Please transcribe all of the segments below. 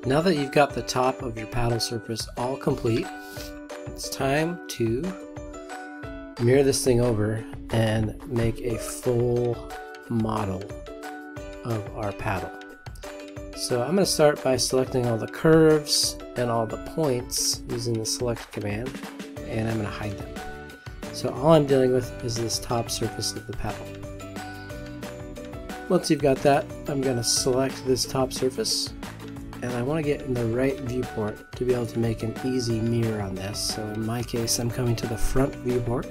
Now that you've got the top of your paddle surface all complete, it's time to mirror this thing over and make a full model of our paddle. So I'm going to start by selecting all the curves and all the points using the select command, and I'm going to hide them. So all I'm dealing with is this top surface of the paddle. Once you've got that, I'm going to select this top surface, and I want to get in the right viewport to be able to make an easy mirror on this. So in my case, I'm coming to the front viewport,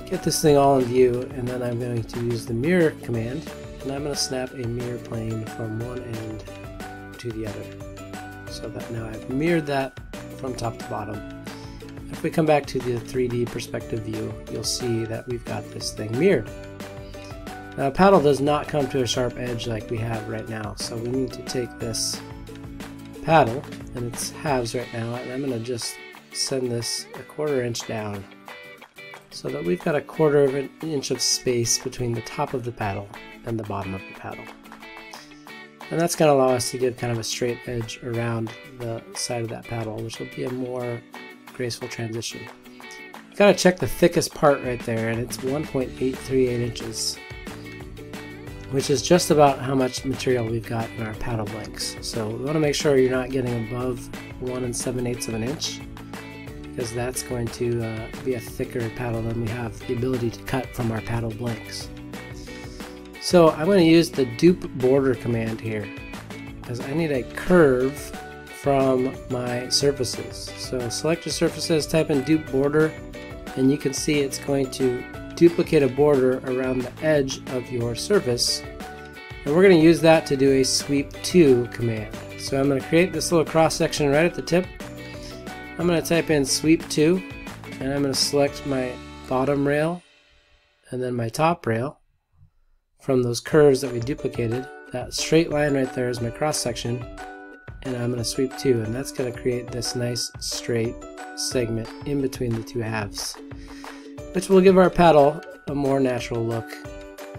get this thing all in view, and then I'm going to use the mirror command, and I'm going to snap a mirror plane from one end to the other, so that now I've mirrored that from top to bottom. If we come back to the 3D perspective view, you'll see that we've got this thing mirrored. Now, a paddle does not come to a sharp edge like we have right now, so we need to take this paddle, and it's halves right now, and I'm going to just send this a 1/4 inch down so that we've got a 1/4 inch of space between the top of the paddle and the bottom of the paddle. And that's going to allow us to give kind of a straight edge around the side of that paddle, which will be a more graceful transition. You've got to check the thickest part right there, and it's 1.838 inches. Which is just about how much material we've got in our paddle blanks. So we want to make sure you're not getting above 1 7/8 of an inch, because that's going to be a thicker paddle than we have the ability to cut from our paddle blanks. So I'm going to use the dupe border command here, because I need a curve from my surfaces. So select your surfaces, type in dupe border, and you can see it's going to duplicate a border around the edge of your surface, and we're going to use that to do a sweep to command. So I'm going to create this little cross section right at the tip. I'm going to type in sweep to, and I'm going to select my bottom rail and then my top rail from those curves that we duplicated. That straight line right there is my cross section, and I'm going to sweep to, and that's going to create this nice straight segment in between the two halves, which will give our paddle a more natural look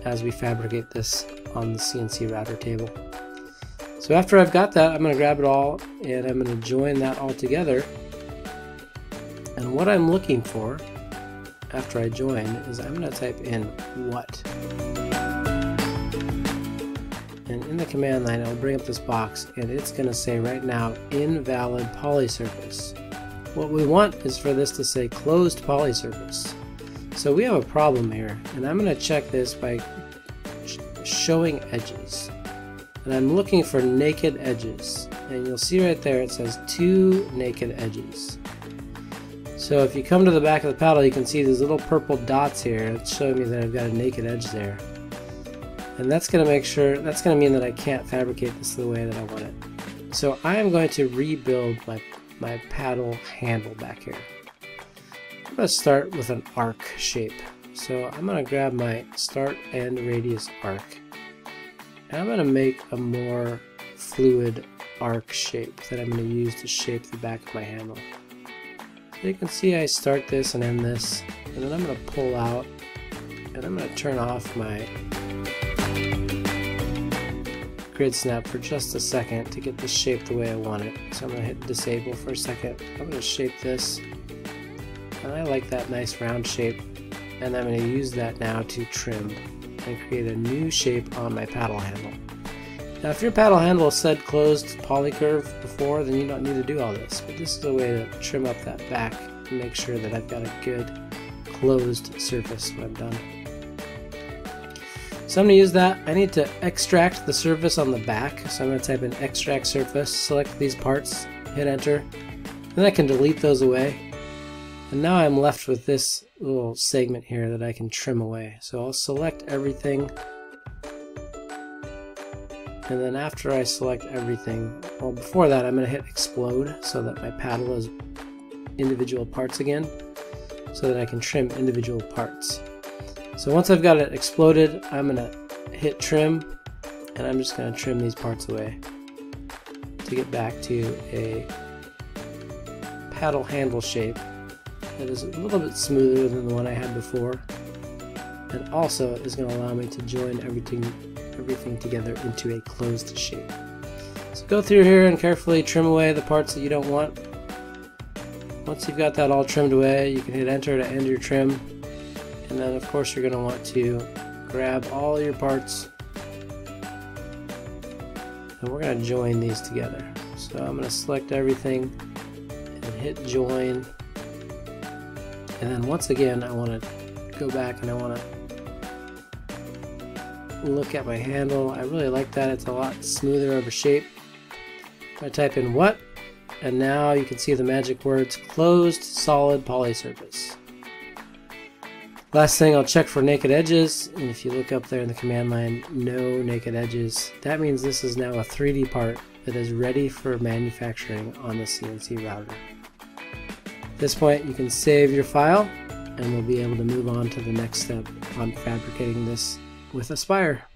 as we fabricate this on the CNC router table. So after I've got that, I'm going to grab it all and I'm going to join that all together. And what I'm looking for after I join is I'm going to type in what. And in the command line, I'll bring up this box, and it's going to say right now invalid polysurface. What we want is for this to say closed polysurface. So we have a problem here, and I'm going to check this by showing edges, and I'm looking for naked edges, and you'll see right there it says 2 naked edges. So if you come to the back of the paddle, you can see these little purple dots here. It's showing me that I've got a naked edge there, and that's going to mean that I can't fabricate this the way that I want it. So I am going to rebuild my paddle handle back here. I'm going to start with an arc shape. So I'm going to grab my start end radius arc, and I'm going to make a more fluid arc shape that I'm going to use to shape the back of my handle. So you can see I start this and end this, and then I'm going to pull out, and I'm going to turn off my grid snap for just a second to get this shape the way I want it. So I'm going to hit disable for a second. I'm going to shape this, and I like that nice round shape, and I'm going to use that now to trim and create a new shape on my paddle handle. Now if your paddle handle said closed polycurve before, then you don't need to do all this, but this is a way to trim up that back and make sure that I've got a good closed surface when I'm done. So I'm going to use that. I need to extract the surface on the back, so I'm going to type in extract surface, select these parts, hit enter, then I can delete those away. And now I'm left with this little segment here that I can trim away. So I'll select everything, and then after I select everything, well before that I'm going to hit explode so that my paddle is individual parts again, so that I can trim individual parts. So once I've got it exploded, I'm going to hit trim, and I'm just going to trim these parts away to get back to a paddle handle shape that is a little bit smoother than the one I had before, and also is going to allow me to join everything together into a closed shape. So go through here and carefully trim away the parts that you don't want. Once you've got that all trimmed away, you can hit enter to end your trim. And then of course you're going to want to grab all your parts. And we're going to join these together. So I'm going to select everything and hit join. And then once again I want to go back and I want to look at my handle. I really like that. It's a lot smoother of a shape. I type in what, and now you can see the magic words closed solid poly surface. Last thing, I'll check for naked edges, and if you look up there in the command line, no naked edges. That means this is now a 3D part that is ready for manufacturing on the CNC router. At this point you can save your file and we'll be able to move on to the next step on fabricating this with Aspire.